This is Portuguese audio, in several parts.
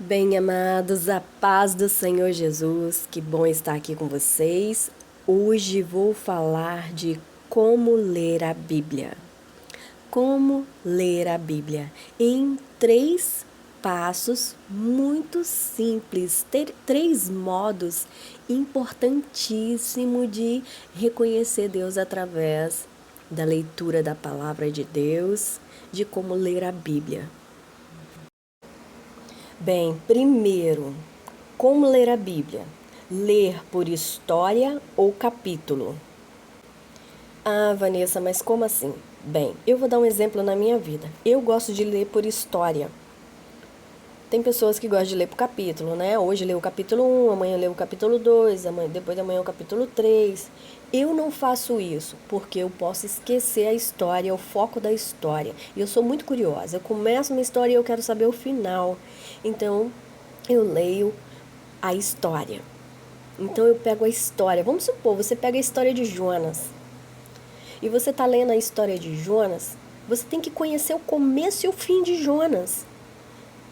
Bem, amados, a paz do Senhor Jesus, que bom estar aqui com vocês. Hoje vou falar de como ler a Bíblia. Como ler a Bíblia em 3 passos muito simples, três modos importantíssimos de reconhecer Deus através da leitura da palavra de Deus, de como ler a Bíblia. Bem, primeiro, como ler a Bíblia? Ler por história ou capítulo? Ah, Vanessa, mas como assim? Bem, eu vou dar um exemplo na minha vida. Eu gosto de ler por história. Tem pessoas que gostam de ler por capítulo, né? Hoje lê o capítulo 1, amanhã lê o capítulo 2, depois de amanhã o capítulo 3. Eu não faço isso porque eu posso esquecer a história, o foco da história. E eu sou muito curiosa. Eu começo uma história e eu quero saber o final. Então, eu leio a história. Então, eu pego a história. Vamos supor, você pega a história de Jonas. E você está lendo a história de Jonas. Você tem que conhecer o começo e o fim de Jonas.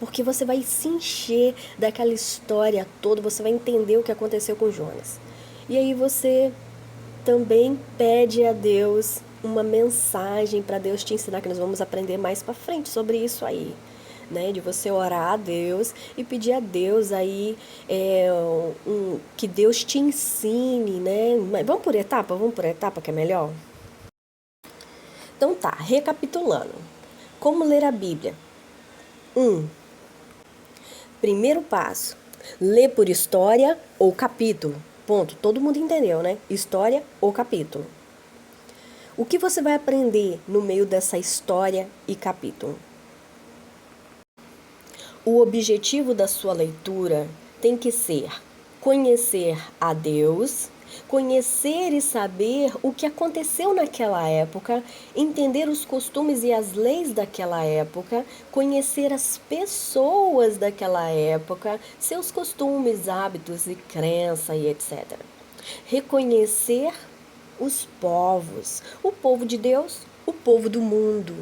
Porque você vai se encher daquela história toda, você vai entender o que aconteceu com Jonas. E aí você também pede a Deus uma mensagem para Deus te ensinar, que nós vamos aprender mais para frente sobre isso aí. Né, de você orar a Deus e pedir a Deus aí que Deus te ensine, né? Mas vamos por etapa que é melhor. Então tá, recapitulando. Como ler a Bíblia? 1. Primeiro passo, ler por história ou capítulo. Ponto. Todo mundo entendeu, né? História ou capítulo. O que você vai aprender no meio dessa história e capítulo? O objetivo da sua leitura tem que ser conhecer a Deus, conhecer e saber o que aconteceu naquela época, entender os costumes e as leis daquela época, conhecer as pessoas daquela época, seus costumes, hábitos e crença e etc. Reconhecer os povos, o povo de Deus, o povo do mundo,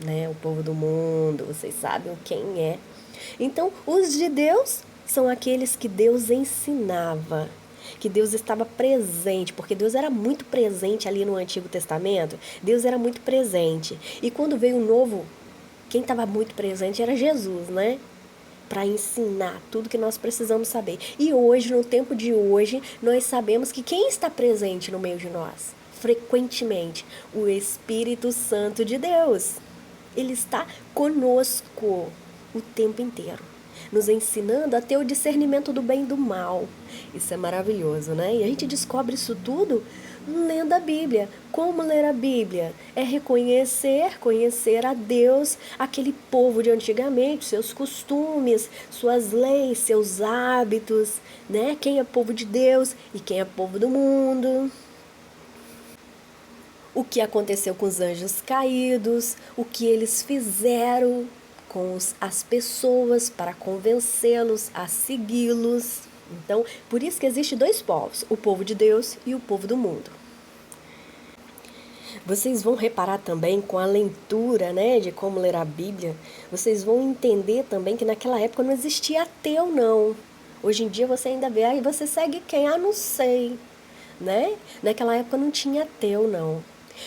né? O povo do mundo, vocês sabem quem é. Então, os de Deus são aqueles que Deus ensinava, que Deus estava presente, porque Deus era muito presente ali no Antigo Testamento. Deus era muito presente. E quando veio o Novo, quem estava muito presente era Jesus, né? Para ensinar tudo que nós precisamos saber. E hoje, no tempo de hoje, nós sabemos que quem está presente no meio de nós? Frequentemente, o Espírito Santo de Deus. Ele está conosco o tempo inteiro, nos ensinando a ter o discernimento do bem e do mal. Isso é maravilhoso, né? E a gente descobre isso tudo lendo a Bíblia. Como ler a Bíblia? É conhecer a Deus, aquele povo de antigamente, seus costumes, suas leis, seus hábitos, né? Quem é povo de Deus e quem é povo do mundo. O que aconteceu com os anjos caídos, o que eles fizeram com as pessoas para convencê-los a segui-los. Então, por isso que existem 2 povos, o povo de Deus e o povo do mundo. Vocês vão reparar também com a leitura, né, de como ler a Bíblia, vocês vão entender também que naquela época não existia ateu, não. Hoje em dia você ainda vê, aí você segue quem? Ah, não sei, né? Naquela época não tinha ateu, não.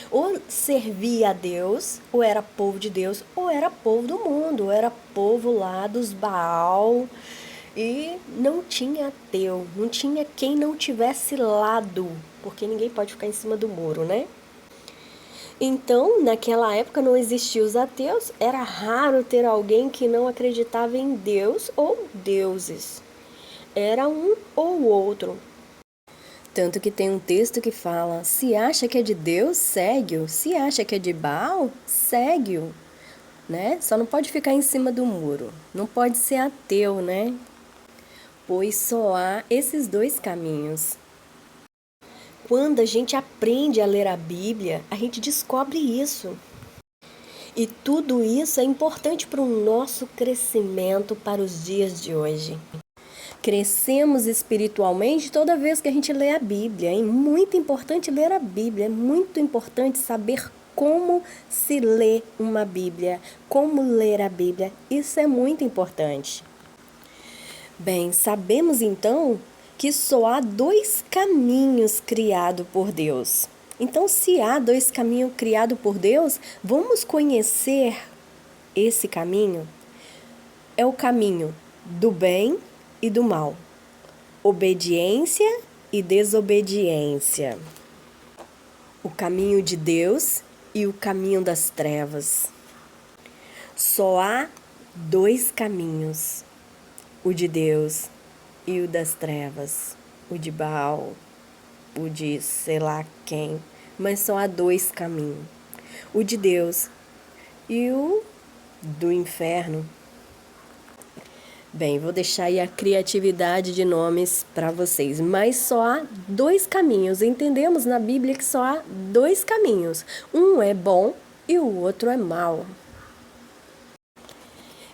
Ou servia a Deus, ou era povo de Deus, ou era povo do mundo, ou era povo lá dos Baal. E não tinha ateu, não tinha quem não tivesse lado, porque ninguém pode ficar em cima do muro, né? Então, naquela época não existiam os ateus, era raro ter alguém que não acreditava em Deus ou deuses. Era um ou outro. Tanto que tem um texto que fala: se acha que é de Deus, segue-o. Se acha que é de Baal, segue-o. Né? Só não pode ficar em cima do muro. Não pode ser ateu, né? Pois só há esses 2 caminhos. Quando a gente aprende a ler a Bíblia, a gente descobre isso. E tudo isso é importante para o nosso crescimento para os dias de hoje. Crescemos espiritualmente toda vez que a gente lê a Bíblia. É muito importante ler a Bíblia, é muito importante saber como se lê uma Bíblia, como ler a Bíblia. Isso é muito importante. Bem, sabemos então que só há dois caminhos criados por Deus. Então, se há dois caminhos criados por Deus, vamos conhecer esse caminho? É o caminho do bem e do mal, obediência e desobediência, o caminho de Deus e o caminho das trevas. Só há dois caminhos, o de Deus e o das trevas, o de Baal, o de sei lá quem, mas só há dois caminhos, o de Deus e o do inferno. Bem, vou deixar aí a criatividade de nomes para vocês, mas só há dois caminhos. Entendemos na Bíblia que só há dois caminhos. Um é bom e o outro é mau.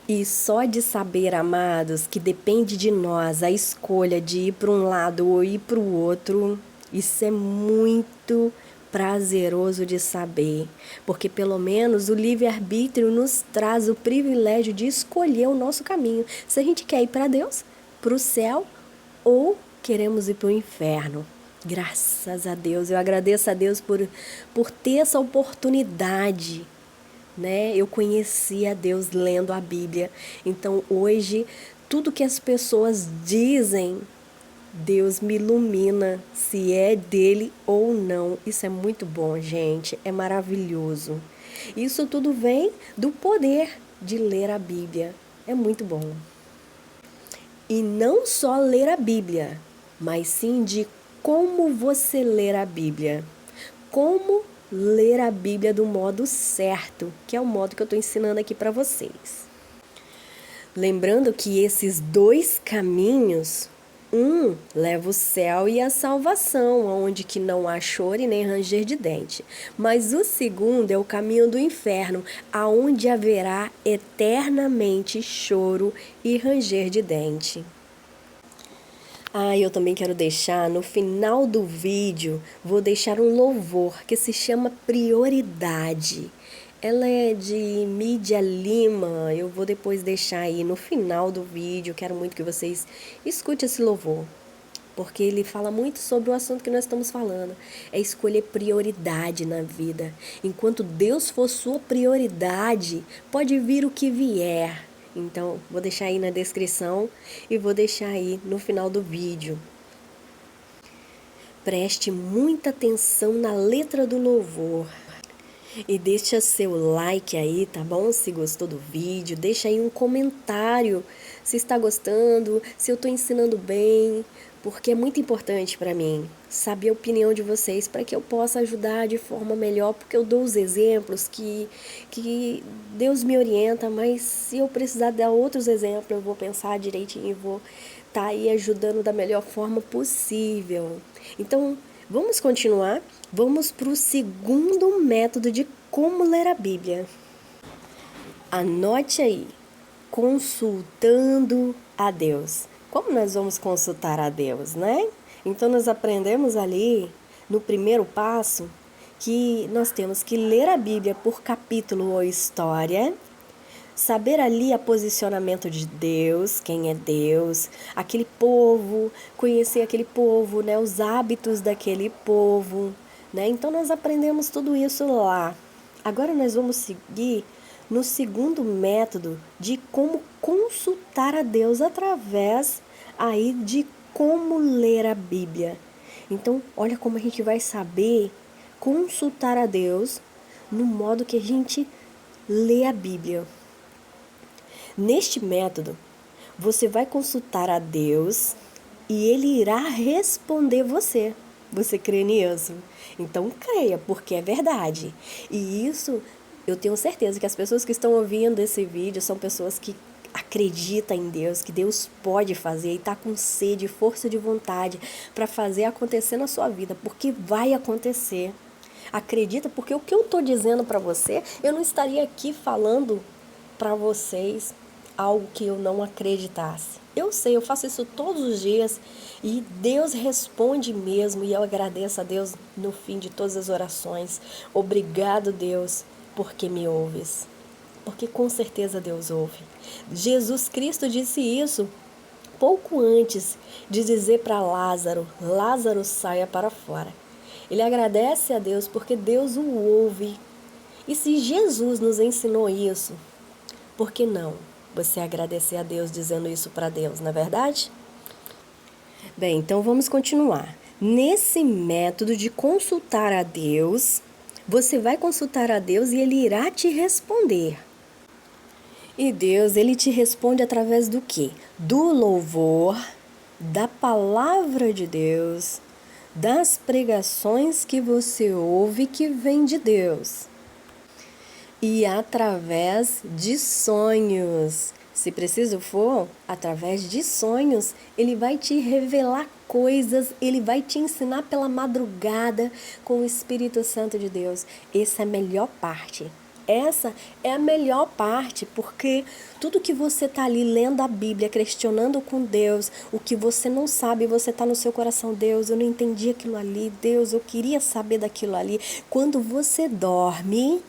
E só de saber, amados, que depende de nós a escolha de ir para um lado ou ir para o outro, isso é muito prazeroso de saber, porque pelo menos o livre-arbítrio nos traz o privilégio de escolher o nosso caminho. Se a gente quer ir para Deus, para o céu, ou queremos ir para o inferno. Graças a Deus, eu agradeço a Deus por ter essa oportunidade, né? Eu conheci a Deus lendo a Bíblia. Então hoje, tudo que as pessoas dizem, Deus me ilumina se é dele ou não. Isso é muito bom, gente. É maravilhoso. Isso tudo vem do poder de ler a Bíblia. É muito bom. E não só ler a Bíblia, mas sim de como você ler a Bíblia. Como ler a Bíblia do modo certo, que é o modo que eu estou ensinando aqui para vocês. Lembrando que esses dois caminhos, um leva o céu e a salvação, onde que não há choro e nem ranger de dente. Mas o segundo é o caminho do inferno, aonde haverá eternamente choro e ranger de dente. Eu também quero deixar no final do vídeo, vou deixar um louvor que se chama Prioridade. Ela é de Mídia Lima, eu vou depois deixar aí no final do vídeo, quero muito que vocês escutem esse louvor, porque ele fala muito sobre o assunto que nós estamos falando, é escolher prioridade na vida. Enquanto Deus for sua prioridade, pode vir o que vier. Então, vou deixar aí na descrição e vou deixar aí no final do vídeo. Preste muita atenção na letra do louvor. E deixa seu like aí, tá bom? Se gostou do vídeo, deixa aí um comentário se está gostando, se eu tô ensinando bem, porque é muito importante para mim saber a opinião de vocês para que eu possa ajudar de forma melhor, porque eu dou os exemplos que Deus me orienta, mas se eu precisar dar outros exemplos, eu vou pensar direitinho e vou estar aí ajudando da melhor forma possível. Então, vamos continuar? Vamos para o segundo método de como ler a Bíblia. Anote aí, consultando a Deus. Como nós vamos consultar a Deus, né? Então, nós aprendemos ali, no primeiro passo, que nós temos que ler a Bíblia por capítulo ou história, saber ali o posicionamento de Deus, quem é Deus, aquele povo, conhecer aquele povo, né, os hábitos daquele povo, né? Então nós aprendemos tudo isso lá. Agora nós vamos seguir no segundo método de como consultar a Deus através aí de como ler a Bíblia. Então, olha como a gente vai saber consultar a Deus no modo que a gente lê a Bíblia. Neste método, você vai consultar a Deus e Ele irá responder você. Você crê nisso? Então creia, porque é verdade. E isso, eu tenho certeza que as pessoas que estão ouvindo esse vídeo são pessoas que acreditam em Deus, que Deus pode fazer e está com sede, força de vontade para fazer acontecer na sua vida, porque vai acontecer. Acredita, porque o que eu estou dizendo para você, eu não estaria aqui falando para vocês algo que eu não acreditasse. Eu sei, eu faço isso todos os dias e Deus responde mesmo, e eu agradeço a Deus no fim de todas as orações. Obrigado, Deus, porque me ouves. Porque com certeza Deus ouve. Jesus Cristo disse isso pouco antes de dizer para Lázaro, Lázaro, saia para fora. Ele agradece a Deus porque Deus o ouve. E se Jesus nos ensinou isso, por que não você agradecer a Deus dizendo isso para Deus, não é verdade? Bem, então vamos continuar. Nesse método de consultar a Deus, você vai consultar a Deus e Ele irá te responder. E Deus, Ele te responde através do quê? Do louvor, da palavra de Deus, das pregações que você ouve que vem de Deus. E através de sonhos. Se preciso for, através de sonhos, Ele vai te revelar coisas, Ele vai te ensinar pela madrugada com o Espírito Santo de Deus. Essa é a melhor parte. Essa é a melhor parte, porque tudo que você está ali lendo a Bíblia, questionando com Deus, o que você não sabe, você está no seu coração, Deus, eu não entendi aquilo ali, Deus, eu queria saber daquilo ali. Quando você dorme,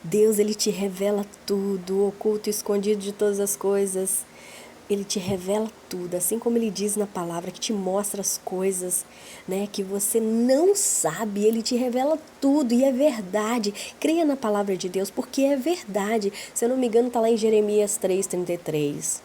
Deus, Ele te revela tudo, o oculto e escondido de todas as coisas. Ele te revela tudo, assim como Ele diz na palavra, que te mostra as coisas, né, que você não sabe. Ele te revela tudo e é verdade. Creia na palavra de Deus, porque é verdade. Se eu não me engano, está lá em Jeremias 3:33.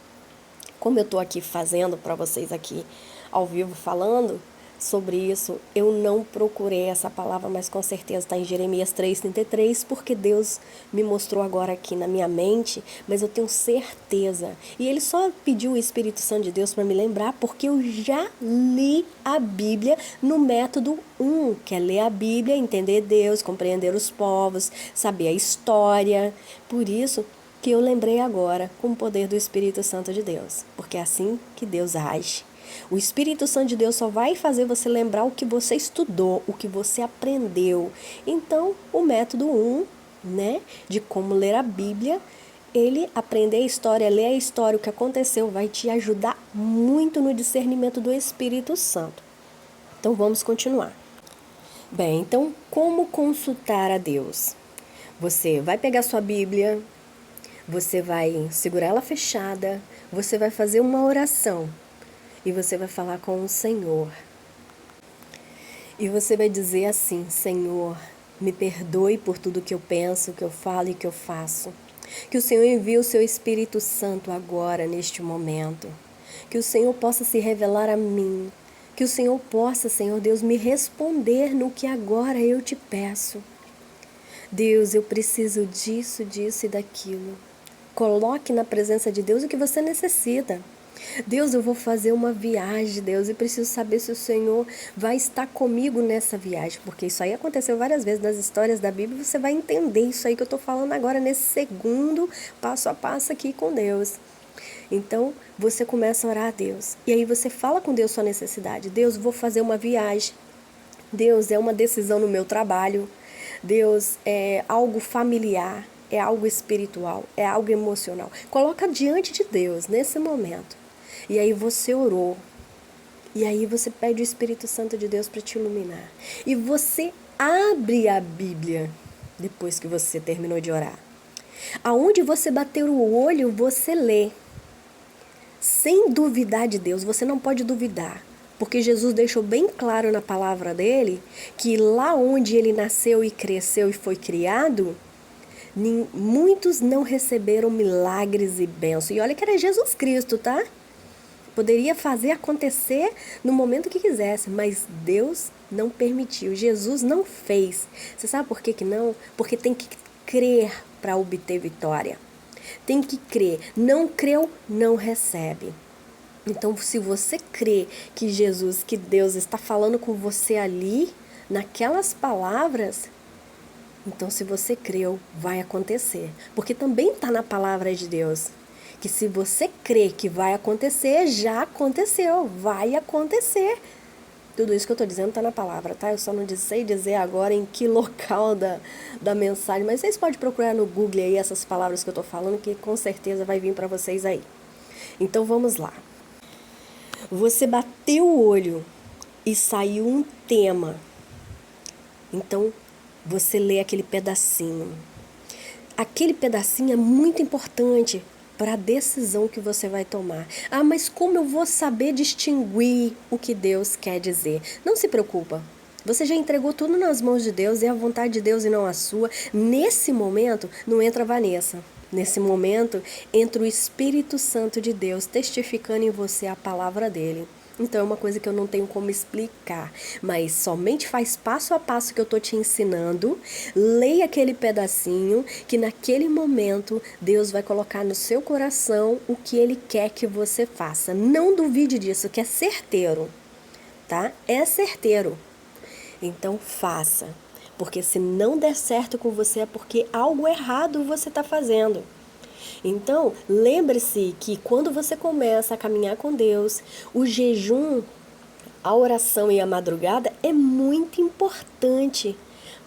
Como eu estou aqui fazendo para vocês aqui ao vivo falando sobre isso, eu não procurei essa palavra, mas com certeza está em Jeremias 3:33, porque Deus me mostrou agora aqui na minha mente, mas eu tenho certeza. E Ele só pediu o Espírito Santo de Deus para me lembrar, porque eu já li a Bíblia no método 1, que é ler a Bíblia, entender Deus, compreender os povos, saber a história. Por isso que eu lembrei agora com o poder do Espírito Santo de Deus, porque é assim que Deus age. O Espírito Santo de Deus só vai fazer você lembrar o que você estudou, o que você aprendeu. Então, o método 1, né, de como ler a Bíblia, ele aprender a história, ler a história, o que aconteceu, vai te ajudar muito no discernimento do Espírito Santo. Então, vamos continuar. Bem, então, como consultar a Deus? Você vai pegar sua Bíblia, você vai segurar ela fechada, você vai fazer uma oração. E você vai falar com o Senhor. E você vai dizer assim: Senhor, me perdoe por tudo que eu penso, que eu falo e que eu faço. Que o Senhor envie o seu Espírito Santo agora, neste momento. Que o Senhor possa se revelar a mim. Que o Senhor possa, Senhor Deus, me responder no que agora eu te peço. Deus, eu preciso disso, disso e daquilo. Coloque na presença de Deus o que você necessita. Deus, eu vou fazer uma viagem, Deus, e preciso saber se o Senhor vai estar comigo nessa viagem, porque isso aí aconteceu várias vezes nas histórias da Bíblia, você vai entender isso aí que eu estou falando agora nesse segundo passo a passo aqui com Deus. Então, você começa a orar a Deus, e aí você fala com Deus sua necessidade. Deus, vou fazer uma viagem. Deus, é uma decisão no meu trabalho. Deus, é algo familiar, é algo espiritual, é algo emocional. Coloca diante de Deus nesse momento. E aí você orou. E aí você pede o Espírito Santo de Deus para te iluminar. E você abre a Bíblia depois que você terminou de orar. Aonde você bater o olho, você lê. Sem duvidar de Deus, você não pode duvidar. Porque Jesus deixou bem claro na palavra dele que lá onde ele nasceu e cresceu e foi criado, muitos não receberam milagres e bênçãos. E olha que era Jesus Cristo, tá? Poderia fazer acontecer no momento que quisesse, mas Deus não permitiu. Jesus não fez. Você sabe por que não? Porque tem que crer para obter vitória. Tem que crer. Não creu, não recebe. Então, se você crê que Jesus, que Deus está falando com você ali, naquelas palavras, então se você creu, vai acontecer. Porque também está na palavra de Deus. Que se você crê que vai acontecer, já aconteceu, vai acontecer. Tudo isso que eu estou dizendo está na palavra, tá? Eu só não sei dizer agora em que local da mensagem, mas vocês podem procurar no Google aí essas palavras que eu estou falando, que com certeza vai vir para vocês aí. Então vamos lá. Você bateu o olho e saiu um tema. Então você lê aquele pedacinho. Aquele pedacinho é muito importante para a decisão que você vai tomar. Ah, mas como eu vou saber distinguir o que Deus quer dizer? Não se preocupa. Você já entregou tudo nas mãos de Deus, é a vontade de Deus e não a sua. Nesse momento, não entra a Vanessa. Nesse momento, entra o Espírito Santo de Deus testificando em você a palavra dele. Então é uma coisa que eu não tenho como explicar, mas somente faz passo a passo que eu tô te ensinando. Leia aquele pedacinho que naquele momento Deus vai colocar no seu coração o que ele quer que você faça. Não duvide disso, que é certeiro, tá? É certeiro. Então faça, porque se não der certo com você é porque algo errado você está fazendo. Então, lembre-se que quando você começa a caminhar com Deus, o jejum, a oração e a madrugada é muito importante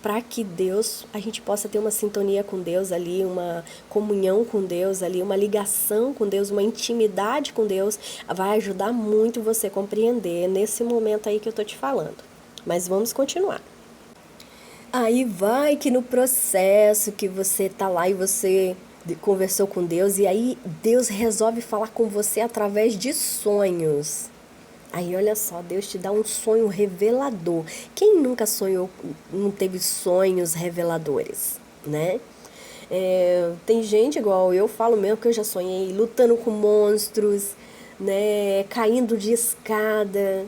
para que Deus, a gente possa ter uma sintonia com Deus ali, uma comunhão com Deus ali, uma ligação com Deus, uma intimidade com Deus, vai ajudar muito você a compreender nesse momento aí que eu tô te falando. Mas vamos continuar. Aí vai que no processo que você tá lá e você conversou com Deus e aí Deus resolve falar com você através de sonhos. Aí olha só, Deus te dá um sonho revelador. Quem nunca sonhou, não teve sonhos reveladores, né? Tem gente igual eu falo mesmo que eu já sonhei lutando com monstros, né? Caindo de escada,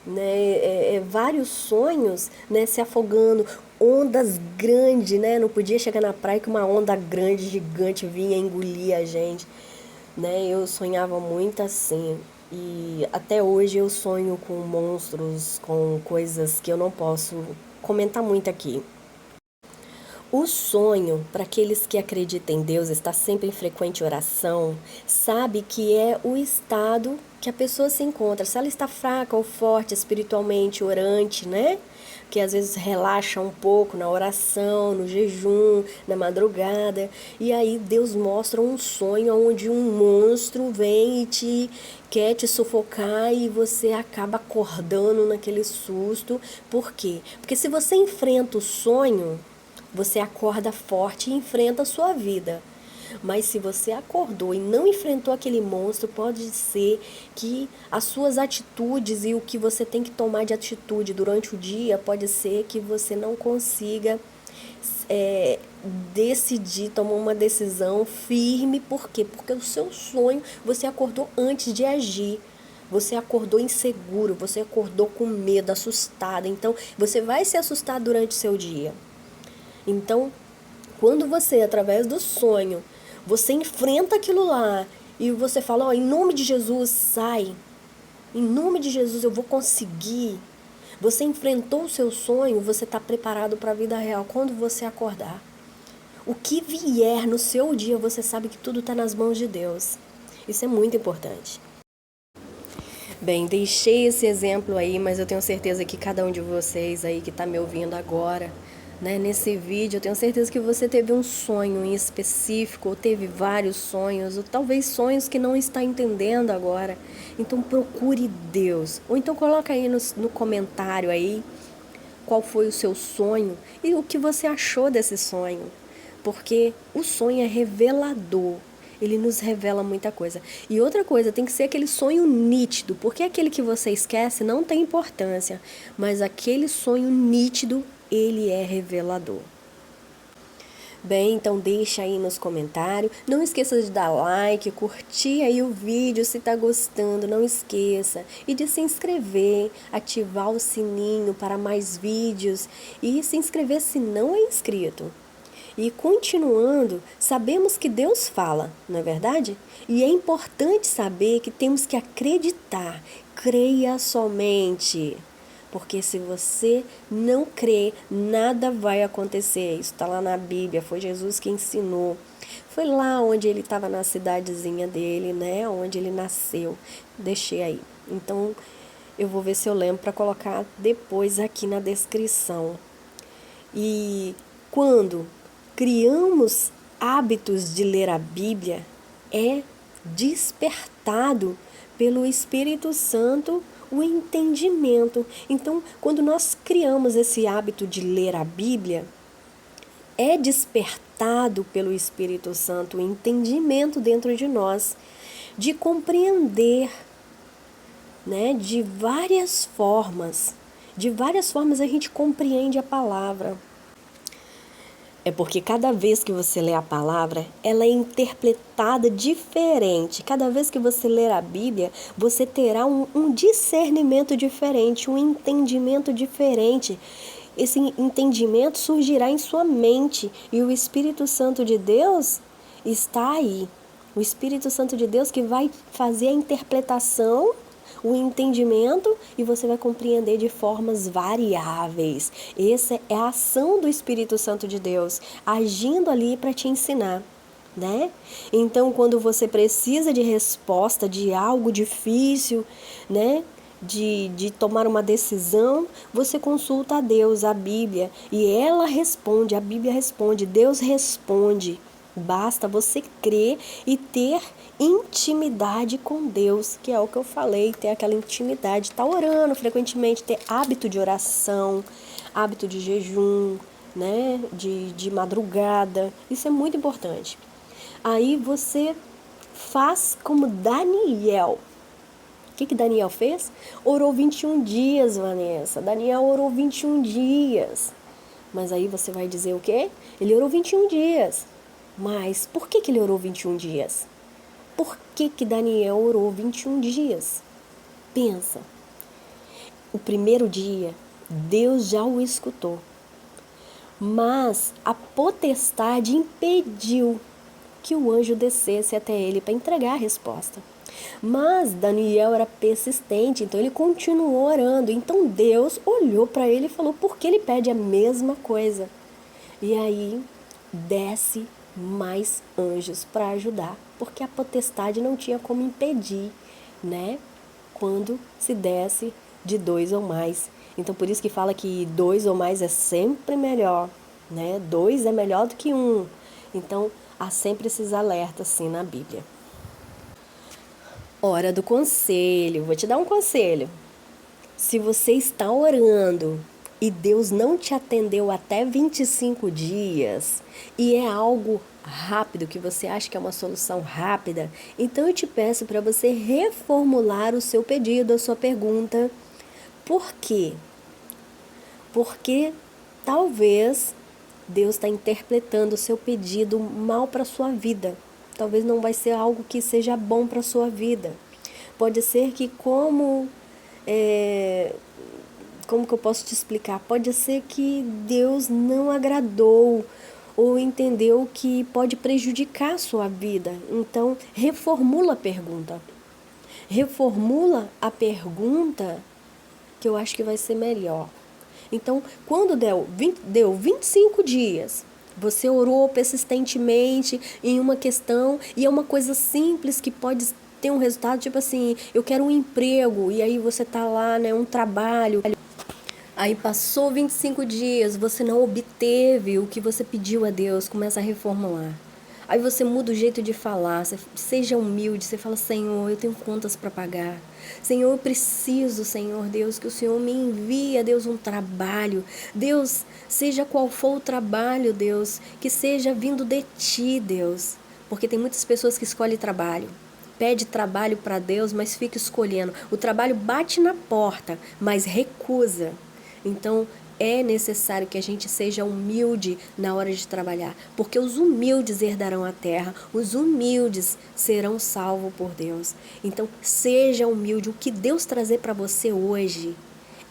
né? Vários sonhos, né? Se afogando, ondas grandes, né? Não podia chegar na praia que uma onda grande, gigante vinha engolir a gente, né? Eu sonhava muito assim. E até hoje eu sonho com monstros, com coisas que eu não posso comentar muito aqui. O sonho, para aqueles que acreditam em Deus, está sempre em frequente oração, sabe que é o estado que a pessoa se encontra. Se ela está fraca ou forte espiritualmente, orante, né? Que às vezes relaxa um pouco na oração, no jejum, na madrugada. E aí Deus mostra um sonho onde um monstro vem e quer te sufocar e você acaba acordando naquele susto. Por quê? Porque se você enfrenta o sonho, você acorda forte e enfrenta a sua vida. Mas se você acordou e não enfrentou aquele monstro, pode ser que as suas atitudes e o que você tem que tomar de atitude durante o dia, pode ser que você não consiga decidir, tomar uma decisão firme. Por quê? Porque o seu sonho, você acordou antes de agir. Você acordou inseguro, você acordou com medo, assustada. Então, você vai se assustar durante o seu dia. Então, quando você, através do sonho, você enfrenta aquilo lá e você fala, ó, em nome de Jesus, sai. Em nome de Jesus eu vou conseguir. Você enfrentou o seu sonho, você está preparado para a vida real quando você acordar. O que vier no seu dia, você sabe que tudo está nas mãos de Deus. Isso é muito importante. Bem, deixei esse exemplo aí, mas eu tenho certeza que cada um de vocês aí que está me ouvindo agora, né, nesse vídeo, eu tenho certeza que você teve um sonho em específico, ou teve vários sonhos, ou talvez sonhos que não está entendendo agora. Então procure Deus. Ou então coloca aí no comentário aí qual foi o seu sonho e o que você achou desse sonho. Porque o sonho é revelador. Ele nos revela muita coisa. E outra coisa, tem que ser aquele sonho nítido, porque aquele que você esquece não tem importância, mas aquele sonho nítido, ele é revelador. Bem, então deixa aí nos comentários. Não esqueça de dar like, curtir aí o vídeo se tá gostando, não esqueça. E de se inscrever, ativar o sininho para mais vídeos e se inscrever se não é inscrito. E continuando, sabemos que Deus fala, não é verdade? E é importante saber que temos que acreditar, creia somente. Porque se você não crê, nada vai acontecer. Isso está lá na Bíblia, foi Jesus que ensinou. Foi lá onde ele estava na cidadezinha dele, né? Onde ele nasceu. Deixei aí. Então, eu vou ver se eu lembro para colocar depois aqui na descrição. E quando criamos hábitos de ler a Bíblia, é despertado pelo Espírito Santo o entendimento. Então, quando nós criamos esse hábito de ler a Bíblia, é despertado despertado pelo Espírito Santo o entendimento dentro de nós, de compreender, né, de várias formas. De várias formas a gente compreende a palavra. É porque cada vez que você lê a palavra, ela é interpretada diferente. Cada vez que você ler a Bíblia, você terá um discernimento diferente, um entendimento diferente. Esse entendimento surgirá em sua mente e o Espírito Santo de Deus está aí. O Espírito Santo de Deus que vai fazer a interpretação, o entendimento, e você vai compreender de formas variáveis. Essa é a ação do Espírito Santo de Deus, agindo ali para te ensinar, né? Então, quando você precisa de resposta de algo difícil, né? De tomar uma decisão, você consulta a Deus, a Bíblia, e ela responde, a Bíblia responde, Deus responde. Basta você crer e ter intimidade com Deus, que é o que eu falei, ter aquela intimidade, estar orando frequentemente, ter hábito de oração, hábito de jejum, né? De madrugada, isso é muito importante. Aí você faz como Daniel. O que Daniel fez? Orou 21 dias, Vanessa. Daniel orou 21 dias. Mas aí você vai dizer o quê? Ele orou 21 dias. Mas por que ele orou 21 dias? Por que Daniel orou 21 dias? Pensa. O primeiro dia, Deus já o escutou. Mas a potestade impediu que o anjo descesse até ele para entregar a resposta. Mas Daniel era persistente, então ele continuou orando. Então Deus olhou para ele e falou: por que ele pede a mesma coisa? E aí desce mais anjos para ajudar, porque a potestade não tinha como impedir, né? Quando se desce de 2 ou mais. Então por isso que fala que 2 ou mais é sempre melhor, né? 2 é melhor do que 1. Então há sempre esses alertas assim na Bíblia. Hora do conselho. Vou te dar um conselho. Se você está orando e Deus não te atendeu até 25 dias e é algo rápido, que você acha que é uma solução rápida, então eu te peço para você reformular o seu pedido, a sua pergunta. Por quê? Porque talvez Deus está interpretando o seu pedido mal para a sua vida. Talvez não vai ser algo que seja bom para a sua vida. Pode ser que como que eu posso te explicar? Pode ser que Deus não agradou ou entendeu que pode prejudicar a sua vida. Então, reformula a pergunta. Reformula a pergunta, que eu acho que vai ser melhor. Então, quando deu 25 dias, você orou persistentemente em uma questão e é uma coisa simples que pode ter um resultado, tipo assim, eu quero um emprego, e aí você tá lá, né, um trabalho. Aí passou 25 dias, você não obteve o que você pediu a Deus, começa a reformular. Aí você muda o jeito de falar, seja humilde, você fala: Senhor, eu tenho contas para pagar. Senhor, eu preciso, Senhor Deus, que o Senhor me envie, Deus, um trabalho. Deus, seja qual for o trabalho, Deus, que seja vindo de Ti, Deus. Porque tem muitas pessoas que escolhem trabalho. Pede trabalho para Deus, mas fica escolhendo. O trabalho bate na porta, mas recusa. Então, é necessário que a gente seja humilde na hora de trabalhar, porque os humildes herdarão a terra, os humildes serão salvos por Deus. Então, seja humilde. O que Deus trazer para você hoje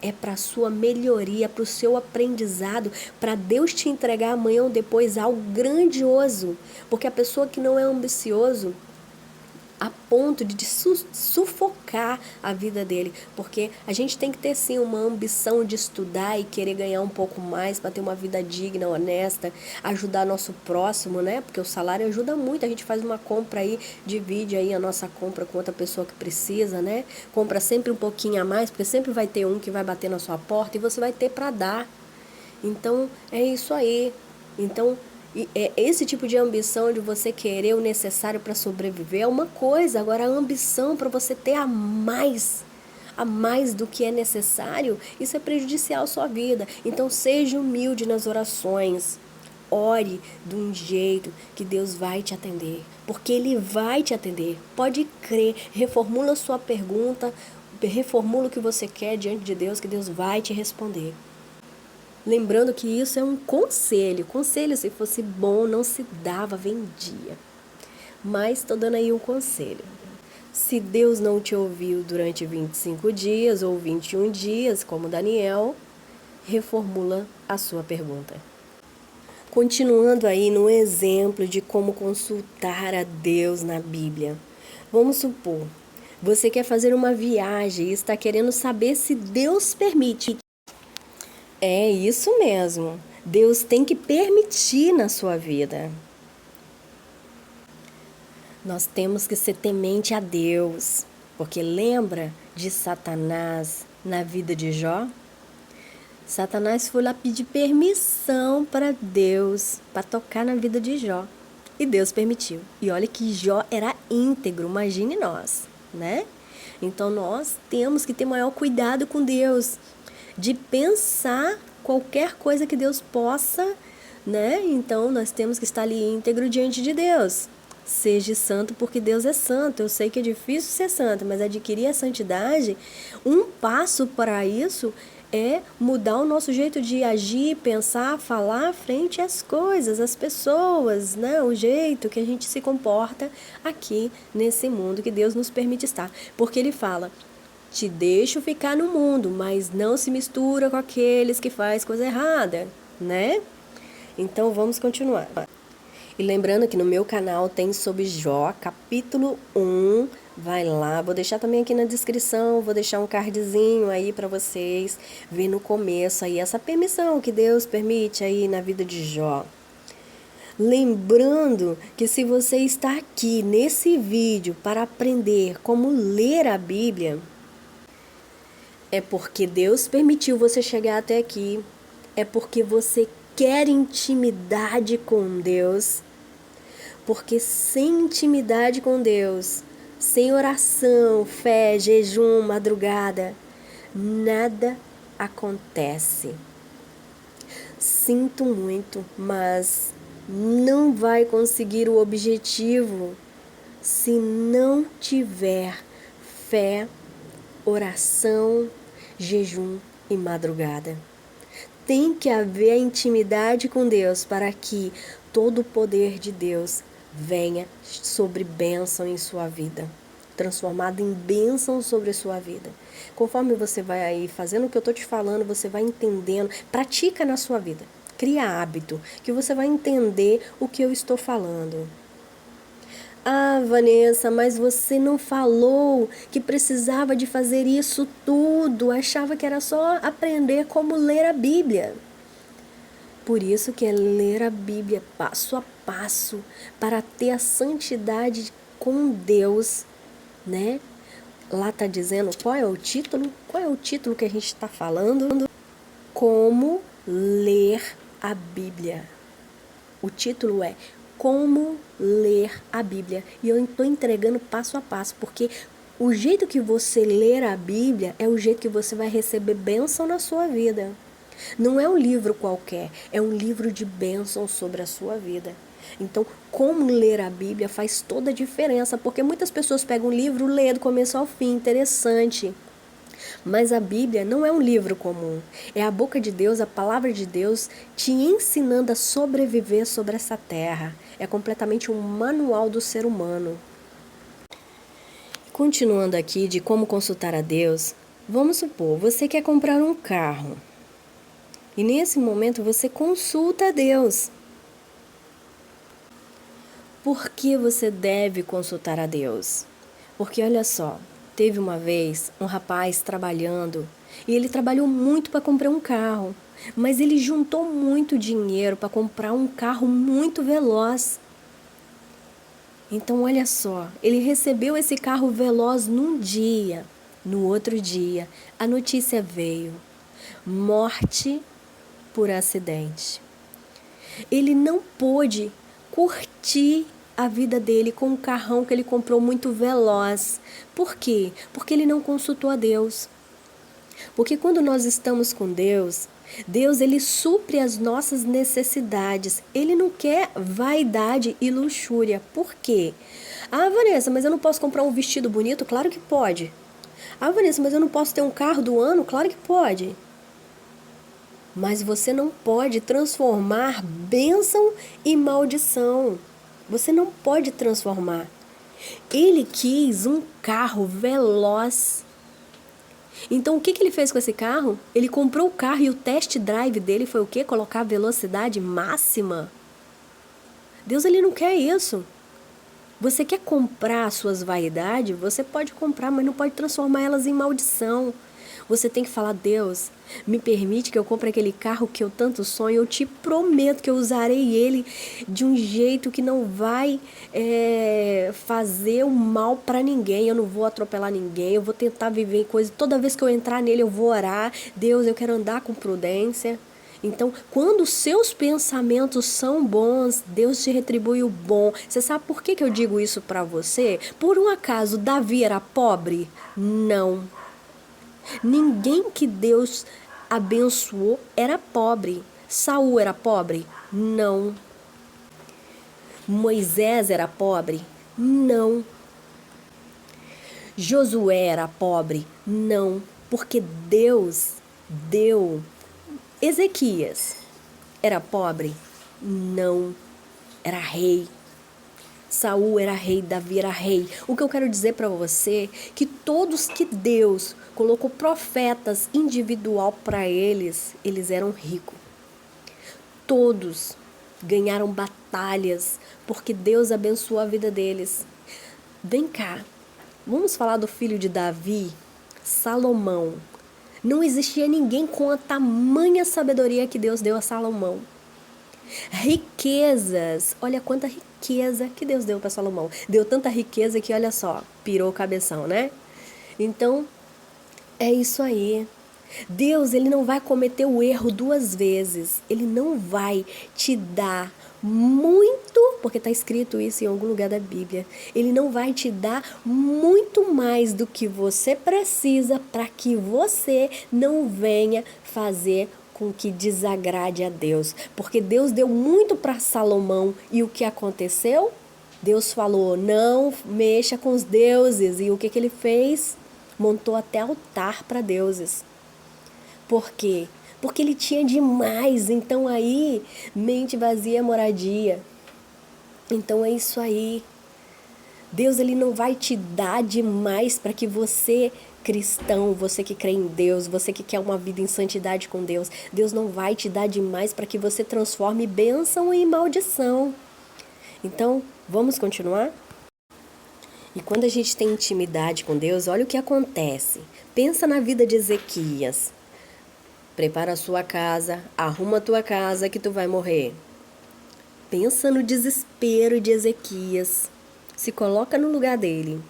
é para a sua melhoria, para o seu aprendizado, para Deus te entregar amanhã ou depois algo grandioso. Porque a pessoa que não é ambicioso, a ponto de sufocar a vida dele, porque a gente tem que ter sim uma ambição de estudar e querer ganhar um pouco mais para ter uma vida digna, honesta, ajudar nosso próximo, né? Porque o salário ajuda muito. A gente faz uma compra aí, divide aí a nossa compra com outra pessoa que precisa, né? Compra sempre um pouquinho a mais, porque sempre vai ter um que vai bater na sua porta e você vai ter para dar. Então é isso aí. Então esse tipo de ambição de você querer o necessário para sobreviver é uma coisa. Agora, a ambição para você ter a mais do que é necessário, isso é prejudicial à sua vida. Então, seja humilde nas orações. ore de um jeito que Deus vai te atender, porque Ele vai te atender. Pode crer, reformula a sua pergunta, reformula o que você quer diante de Deus, que Deus vai te responder. Lembrando que isso é um conselho. Conselho, se fosse bom, não se dava, vendia. Mas estou dando aí um conselho. Se Deus não te ouviu durante 25 dias ou 21 dias, como Daniel, reformula a sua pergunta. Continuando aí no exemplo de como consultar a Deus na Bíblia. Vamos supor, você quer fazer uma viagem e está querendo saber se Deus permite. É isso mesmo. Deus tem que permitir na sua vida. Nós temos que ser temente a Deus, porque lembra de Satanás na vida de Jó? Satanás foi lá pedir permissão para Deus, para tocar na vida de Jó. E Deus permitiu. E olha que Jó era íntegro, imagine nós, né? Então nós temos que ter maior cuidado com Deus, de pensar qualquer coisa que Deus possa, né? Então nós temos que estar ali íntegro diante de Deus. Seja santo porque Deus é santo. Eu sei que é difícil ser santo, mas adquirir a santidade, um passo para isso é mudar o nosso jeito de agir, pensar, falar frente às coisas, às pessoas, né? O jeito que a gente se comporta aqui nesse mundo que Deus nos permite estar. Porque Ele fala: te deixo ficar no mundo, mas não se mistura com aqueles que fazem coisa errada, né? Então vamos continuar. E lembrando que no meu canal tem sobre Jó, capítulo 1, vai lá, vou deixar também aqui na descrição, vou deixar um cardzinho aí para vocês ver no começo aí essa permissão que Deus permite aí na vida de Jó. Lembrando que se você está aqui nesse vídeo para aprender como ler a Bíblia, é porque Deus permitiu você chegar até aqui, é porque você quer intimidade com Deus. Porque sem intimidade com Deus, sem oração, fé, jejum, madrugada, nada acontece. Sinto muito, mas não vai conseguir o objetivo se não tiver fé, oração, jejum e madrugada. Tem que haver a intimidade com Deus para que todo o poder de Deus venha sobre bênção em sua vida, transformado em bênção sobre a sua vida. Conforme você vai aí fazendo o que eu estou te falando, você vai entendendo, pratica na sua vida, cria hábito, que você vai entender o que eu estou falando. Ah, Vanessa, mas você não falou que precisava de fazer isso tudo, achava que era só aprender como ler a Bíblia. Por isso que é ler a Bíblia passo a passo, para ter a santidade com Deus, né? Lá está dizendo qual é o título? Qual é o título que a gente está falando? Como ler a Bíblia. O título é Como ler a Bíblia. E eu estou entregando passo a passo, porque o jeito que você ler a Bíblia é o jeito que você vai receber bênção na sua vida. Não é um livro qualquer, é um livro de bênção sobre a sua vida. Então, como ler a Bíblia faz toda a diferença, porque muitas pessoas pegam um livro, lê do começo ao fim, interessante. Mas a Bíblia não é um livro comum, é a boca de Deus, a palavra de Deus te ensinando a sobreviver sobre essa terra. É completamente um manual do ser humano. Continuando aqui de como consultar a Deus, vamos supor, você quer comprar um carro. E nesse momento você consulta a Deus. Por que você deve consultar a Deus? Porque olha só, teve uma vez um rapaz trabalhando e ele trabalhou muito para comprar um carro, mas ele juntou muito dinheiro para comprar um carro muito veloz. Então olha só, ele recebeu esse carro veloz num dia, no outro dia a notícia veio: morte por acidente. Ele não pôde curtir a vida dele com um carrão que ele comprou muito veloz. Por quê? Porque ele não consultou a Deus. Porque quando nós estamos com Deus, Deus, ele supre as nossas necessidades. Ele não quer vaidade e luxúria. Por quê? Ah, Vanessa, mas eu não posso comprar um vestido bonito? Claro que pode. Ah, Vanessa, mas eu não posso ter um carro do ano? Claro que pode. Mas você não pode transformar bênção em maldição. Você não pode transformar. Ele quis um carro veloz. Então, o que ele fez com esse carro? Ele comprou o carro e o test drive dele foi o quê? Colocar a velocidade máxima. Deus, ele não quer isso. Você quer comprar suas vaidades? Você pode comprar, mas não pode transformar elas em maldição. Você tem que falar, Deus, me permite que eu compre aquele carro que eu tanto sonho. Eu te prometo que eu usarei ele de um jeito que não vai fazer o mal para ninguém. Eu não vou atropelar ninguém. Eu vou tentar viver coisas. Toda vez que eu entrar nele, eu vou orar. Deus, eu quero andar com prudência. Então, quando os seus pensamentos são bons, Deus te retribui o bom. Você sabe por que eu digo isso para você? Por um acaso, Davi era pobre? Não. Ninguém que Deus abençoou era pobre. Saul era pobre? Não. Moisés era pobre? Não. Josué era pobre? Não. Porque Deus deu. Ezequias era pobre? Não. Era rei. Saul era rei, Davi era rei. O que eu quero dizer para você é que todos que Deus colocou profetas individual para eles eram ricos. Todos ganharam batalhas porque Deus abençoou a vida deles. Vem cá, vamos falar do filho de Davi, Salomão. Não existia ninguém com a tamanha sabedoria que Deus deu a Salomão. Riquezas, olha quanta riqueza que Deus deu para Salomão. Deu tanta riqueza que, olha só, pirou o cabeção, né? Então, é isso aí. Deus, ele não vai cometer o erro duas vezes. Ele não vai te dar muito, porque está escrito isso em algum lugar da Bíblia. Ele não vai te dar muito mais do que você precisa para que você não venha fazer com que desagrade a Deus. Porque Deus deu muito para Salomão e o que aconteceu? Deus falou, não mexa com os deuses. E o que ele fez? Montou até altar para deuses. Por quê? Porque ele tinha demais. Então aí, mente vazia é moradia. Então é isso aí. Deus, ele não vai te dar demais para que você, cristão, você que crê em Deus, você que quer uma vida em santidade com Deus, Deus não vai te dar demais para que você transforme bênção em maldição. Então, vamos continuar? E quando a gente tem intimidade com Deus, olha o que acontece. Pensa na vida de Ezequias. Prepara a sua casa, arruma a tua casa que tu vai morrer. Pensa no desespero de Ezequias. Se coloca no lugar dele.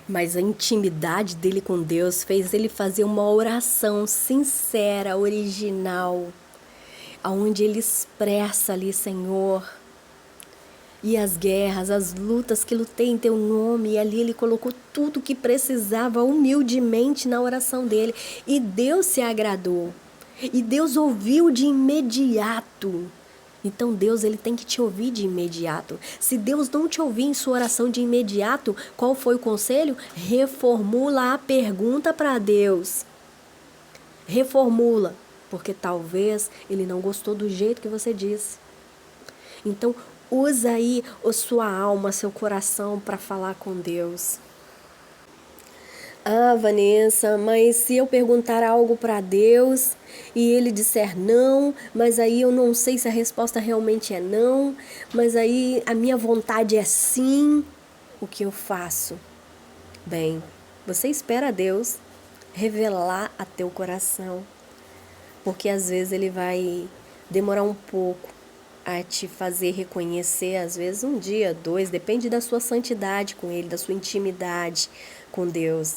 Mas a intimidade dele com Deus fez ele fazer uma oração sincera, original, onde ele expressa ali, Senhor, e as guerras, as lutas que lutei em teu nome, e ali ele colocou tudo o que precisava humildemente na oração dele, e Deus se agradou, e Deus ouviu de imediato. Então Deus, ele tem que te ouvir de imediato. Se Deus não te ouvir em sua oração de imediato, qual foi o conselho? Reformula a pergunta para Deus. Reformula, porque talvez ele não gostou do jeito que você disse. Então usa aí a sua alma, seu coração para falar com Deus. Ah, Vanessa, mas se eu perguntar algo para Deus e ele disser não, mas aí eu não sei se a resposta realmente é não, mas aí a minha vontade é sim, o que eu faço? Bem, você espera Deus revelar a teu coração, porque às vezes ele vai demorar um pouco a te fazer reconhecer, às vezes um dia, dois, depende da sua santidade com ele, da sua intimidade com Deus.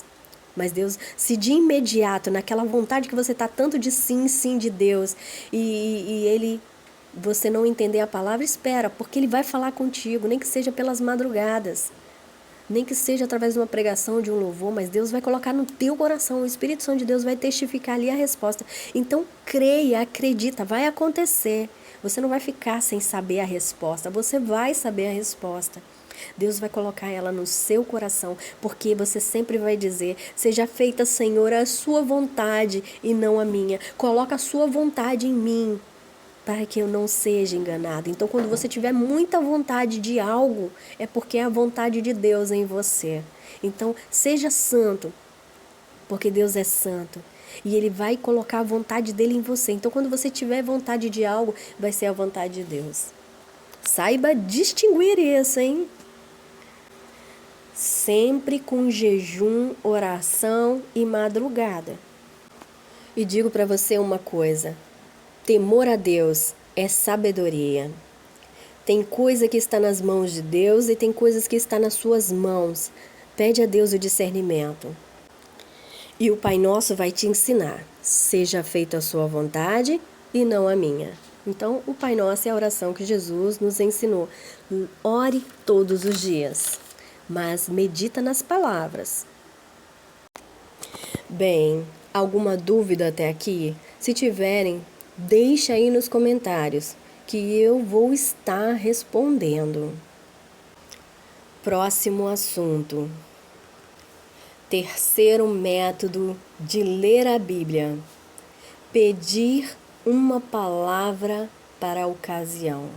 Mas Deus, se de imediato, naquela vontade que você está tanto de sim, sim de Deus, e você não entender a palavra, espera, porque ele vai falar contigo, nem que seja pelas madrugadas. Nem que seja através de uma pregação, de um louvor, mas Deus vai colocar no teu coração, o Espírito Santo de Deus vai testificar ali a resposta. Então, creia, acredita, vai acontecer. Você não vai ficar sem saber a resposta, você vai saber a resposta. Deus vai colocar ela no seu coração, porque você sempre vai dizer: seja feita, Senhor, a sua vontade e não a minha. Coloca a sua vontade em mim, para que eu não seja enganado. Então, quando você tiver muita vontade de algo, é porque é a vontade de Deus em você. Então, seja santo, porque Deus é santo. E Ele vai colocar a vontade dele em você. Então, quando você tiver vontade de algo, vai ser a vontade de Deus. Saiba distinguir isso, hein? Sempre com jejum, oração e madrugada. E digo para você uma coisa: temor a Deus é sabedoria. Tem coisa que está nas mãos de Deus e tem coisas que está nas suas mãos. Pede a Deus o discernimento. E o Pai Nosso vai te ensinar: seja feita a sua vontade e não a minha. Então, o Pai Nosso é a oração que Jesus nos ensinou. Ore todos os dias, mas medita nas palavras. Bem, alguma dúvida até aqui? Se tiverem, deixa aí nos comentários que eu vou estar respondendo. Próximo assunto. Terceiro método de ler a Bíblia: pedir uma palavra para a ocasião.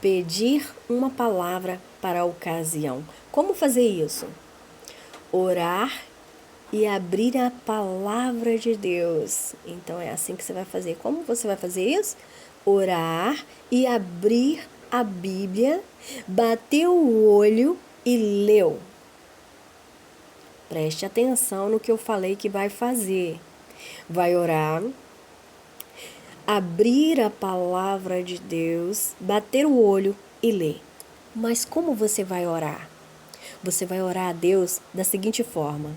Pedir uma palavra para a ocasião. Como fazer isso? Orar e abrir a palavra de Deus. Então é assim que você vai fazer. Como você vai fazer isso? Orar e abrir a Bíblia, bater o olho e leu. Preste atenção no que eu falei que vai fazer. Vai orar, abrir a palavra de Deus, bater o olho e ler. Mas como você vai orar? Você vai orar a Deus da seguinte forma: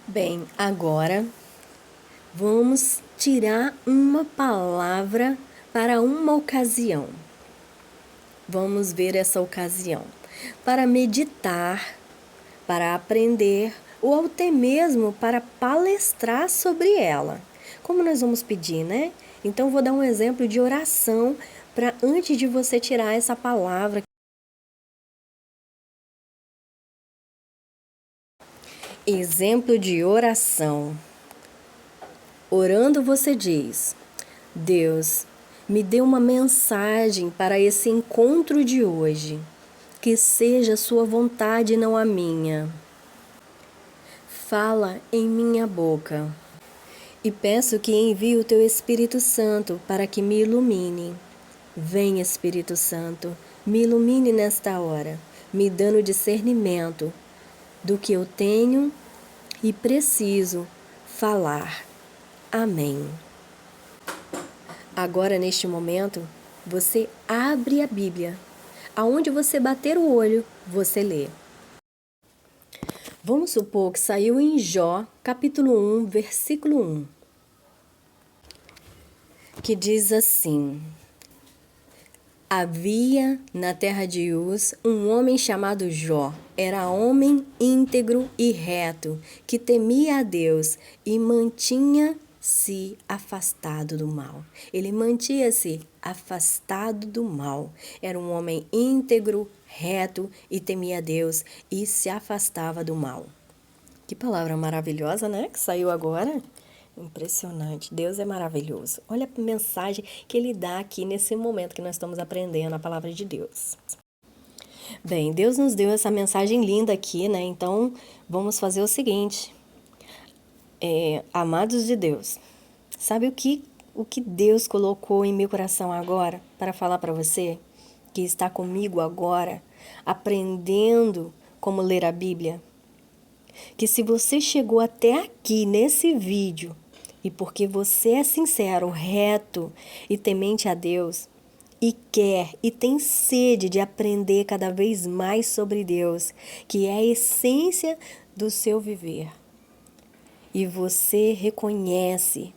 bem, agora vamos tirar uma palavra para uma ocasião. Vamos ver essa ocasião. Para meditar, para aprender ou até mesmo para palestrar sobre ela. Como nós vamos pedir, né? Então, vou dar um exemplo de oração para antes de você tirar essa palavra. Exemplo de oração. Orando, você diz: Deus, me dê uma mensagem para esse encontro de hoje. Que seja a sua vontade e não a minha. Fala em minha boca. E peço que envie o teu Espírito Santo para que me ilumine. Vem, Espírito Santo, me ilumine nesta hora, me dando discernimento do que eu tenho e preciso falar. Amém. Agora, neste momento, você abre a Bíblia. Aonde você bater o olho, você lê. Vamos supor que saiu em Jó, capítulo 1, versículo 1, que diz assim: havia na terra de Uz um homem chamado Jó. Era homem íntegro e reto, que temia a Deus e mantinha-se afastado do mal. Ele mantinha-se afastado do mal. Era um homem íntegro, reto e temia a Deus e se afastava do mal. Que palavra maravilhosa, né? Que saiu agora. Impressionante. Deus é maravilhoso. Olha a mensagem que ele dá aqui nesse momento que nós estamos aprendendo a palavra de Deus. Bem, Deus nos deu essa mensagem linda aqui, né? Então, vamos fazer o seguinte. Amados de Deus, sabe o que Deus colocou em meu coração agora para falar para você que está comigo agora, aprendendo como ler a Bíblia? Que se você chegou até aqui nesse vídeo e porque você é sincero, reto e temente a Deus e quer e tem sede de aprender cada vez mais sobre Deus, que é a essência do seu viver, e você reconhece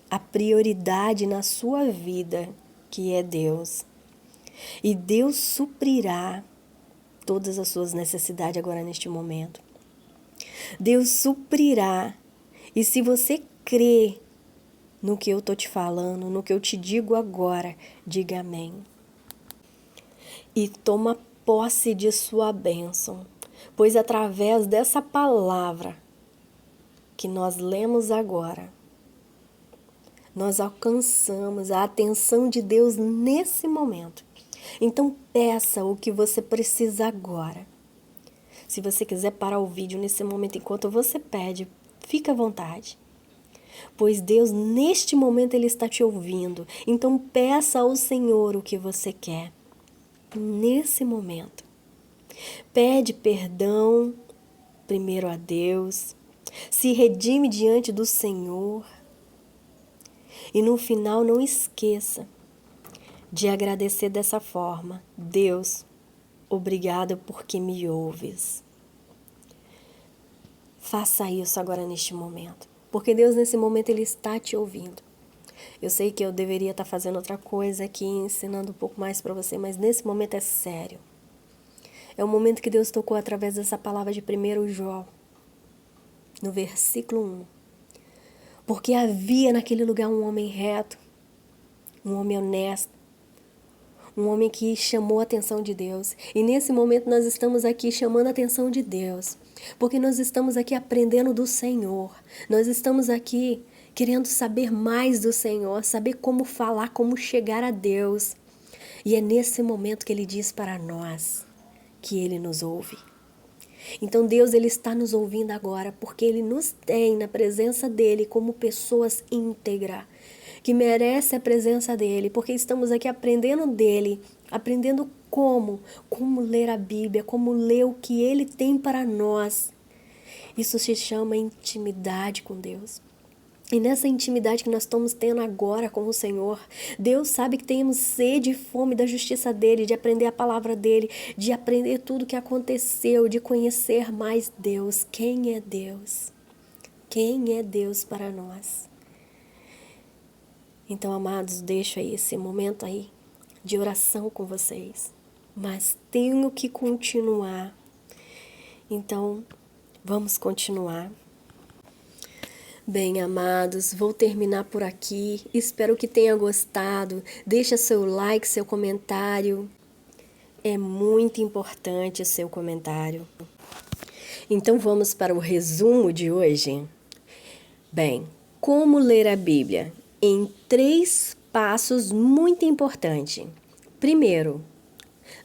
a prioridade na sua vida, que é Deus, e Deus suprirá todas as suas necessidades agora neste momento. Deus suprirá. E se você crê no que eu estou te falando, no que eu te digo agora, diga amém. E toma posse de sua bênção, pois através dessa palavra que nós lemos agora, nós alcançamos a atenção de Deus nesse momento. Então peça o que você precisa agora. Se você quiser parar o vídeo nesse momento enquanto você pede, fica à vontade. Pois Deus, neste momento, Ele está te ouvindo. Então peça ao Senhor o que você quer. Nesse momento. Pede perdão primeiro a Deus. Se redime diante do Senhor. E no final não esqueça de agradecer dessa forma. Deus, obrigado porque me ouves. Faça isso agora neste momento. Porque Deus nesse momento Ele está te ouvindo. Eu sei que eu deveria estar fazendo outra coisa aqui, ensinando um pouco mais para você, mas nesse momento é sério. É o momento que Deus tocou através dessa palavra de 1 João, no versículo 1. Porque havia naquele lugar um homem reto, um homem honesto, um homem que chamou a atenção de Deus. E nesse momento nós estamos aqui chamando a atenção de Deus, porque nós estamos aqui aprendendo do Senhor. Nós estamos aqui querendo saber mais do Senhor, saber como falar, como chegar a Deus. E é nesse momento que Ele diz para nós que Ele nos ouve. Então Deus, Ele está nos ouvindo agora, porque Ele nos tem na presença dEle como pessoas íntegras, que merece a presença dEle, porque estamos aqui aprendendo dEle, aprendendo como ler a Bíblia, como ler o que Ele tem para nós. Isso se chama intimidade com Deus. E nessa intimidade que nós estamos tendo agora com o Senhor, Deus sabe que temos sede e fome da justiça dEle, de aprender a palavra dEle, de aprender tudo o que aconteceu, de conhecer mais Deus. Quem é Deus? Quem é Deus para nós? Então, amados, deixo aí esse momento aí de oração com vocês. Mas tenho que continuar. Então, vamos continuar. Bem, amados, vou terminar por aqui. Espero que tenha gostado. Deixa seu like, seu comentário. É muito importante o seu comentário. Então vamos para o resumo de hoje. Bem, como ler a Bíblia? Em 3 passos muito importantes. Primeiro,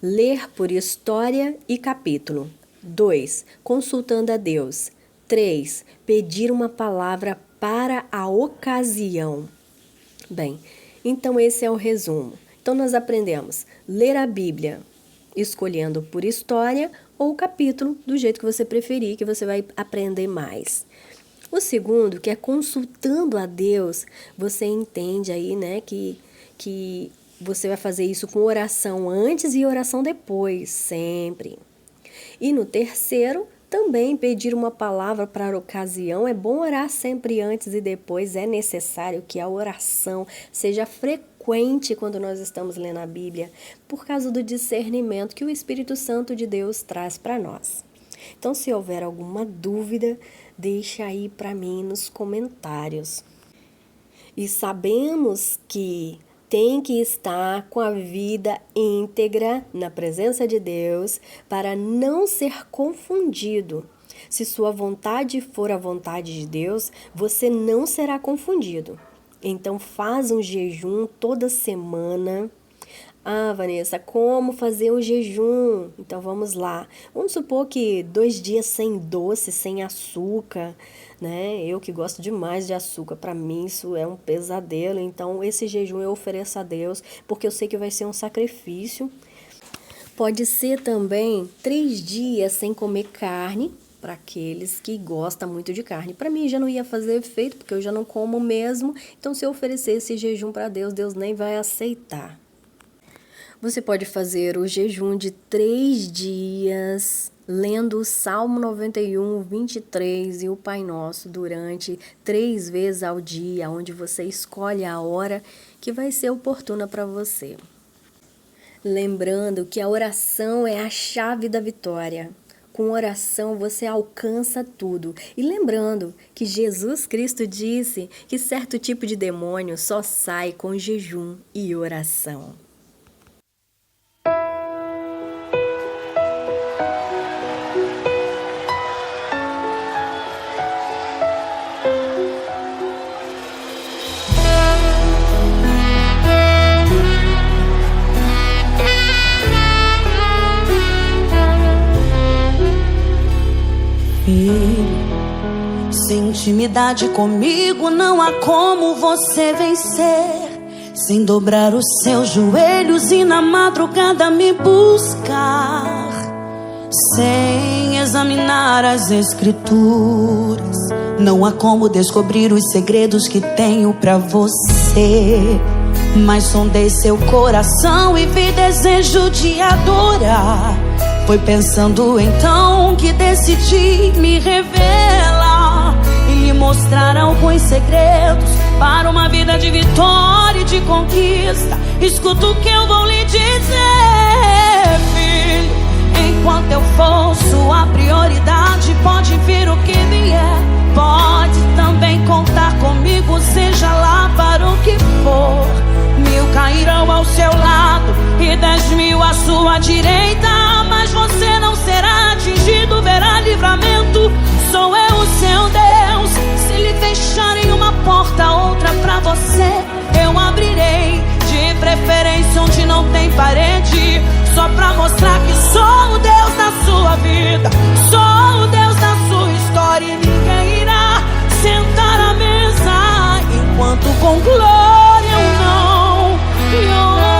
ler por história e capítulo. 2, consultando a Deus. 3, pedir uma palavra para a ocasião. Bem, então esse é o resumo. Então nós aprendemos ler a Bíblia escolhendo por história ou capítulo, do jeito que você preferir, que você vai aprender mais. O segundo, que é consultando a Deus, você entende aí, né, que você vai fazer isso com oração antes e oração depois, sempre. E no terceiro, também pedir uma palavra para a ocasião. É bom orar sempre antes e depois. É necessário que a oração seja frequente quando nós estamos lendo a Bíblia, por causa do discernimento que o Espírito Santo de Deus traz para nós. Então, se houver alguma dúvida, deixa aí para mim nos comentários. E sabemos que tem que estar com a vida íntegra na presença de Deus para não ser confundido. Se sua vontade for a vontade de Deus, você não será confundido. Então faz um jejum toda semana. Ah, Vanessa, como fazer um jejum? Então vamos lá. Vamos supor que 2 dias sem doce, sem açúcar, né? Eu que gosto demais de açúcar, para mim isso é um pesadelo. Então esse jejum eu ofereço a Deus, porque eu sei que vai ser um sacrifício. Pode ser também 3 dias sem comer carne, para aqueles que gostam muito de carne. Para mim já não ia fazer efeito, porque eu já não como mesmo. Então se eu oferecer esse jejum para Deus, Deus nem vai aceitar. Você pode fazer o jejum de 3 dias, lendo o Salmo 91, 23 e o Pai Nosso durante 3 vezes ao dia, onde você escolhe a hora que vai ser oportuna para você. Lembrando que a oração é a chave da vitória. Com oração você alcança tudo. E lembrando que Jesus Cristo disse que certo tipo de demônio só sai com jejum e oração. Sem intimidade comigo não há como você vencer. Sem dobrar os seus joelhos e na madrugada me buscar. Sem examinar as escrituras, não há como descobrir os segredos que tenho pra você. Mas sondei seu coração e vi desejo de adorar. Foi pensando então que decidi me revelar e lhe mostrar alguns segredos para uma vida de vitória e de conquista. Escuta o que eu vou lhe dizer, filho. Enquanto eu for sua prioridade, pode vir o que vier. Pode também contar comigo, seja lá para o que for. 1000 cairão ao seu lado e 10.000 à sua direita, mas você não será atingido, verá livramento. Sou eu o seu Deus. Se lhe fecharem uma porta, outra pra você eu abrirei, de preferência onde não tem parede, só pra mostrar que sou o Deus da sua vida, sou o Deus da sua história. E ninguém irá sentar à mesa enquanto com glória eu não me honra.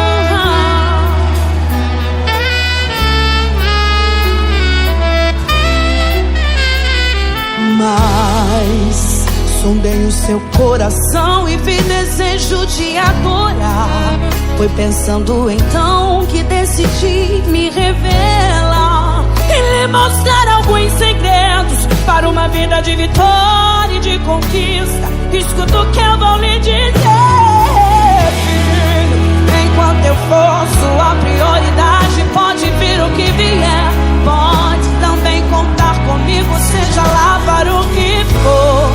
Mas sondei o seu coração e vi desejo de adorar. Foi pensando então que decidi me revelar e lhe mostrar alguns segredos para uma vida de vitória e de conquista. Escuta o que eu vou lhe dizer, filho. Enquanto eu for sua prioridade, pode vir o que vier. Pode também contar comigo, seja lá para o que for.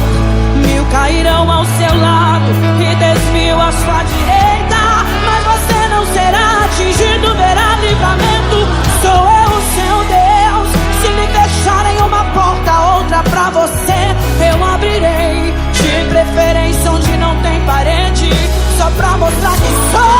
1000 cairão ao seu lado e 10.000 à sua direita, mas você não será atingido, verá livramento. Sou eu o seu Deus. Se lhe fecharem uma porta, outra pra você eu abrirei, de preferência onde não tem parede, só pra mostrar que sou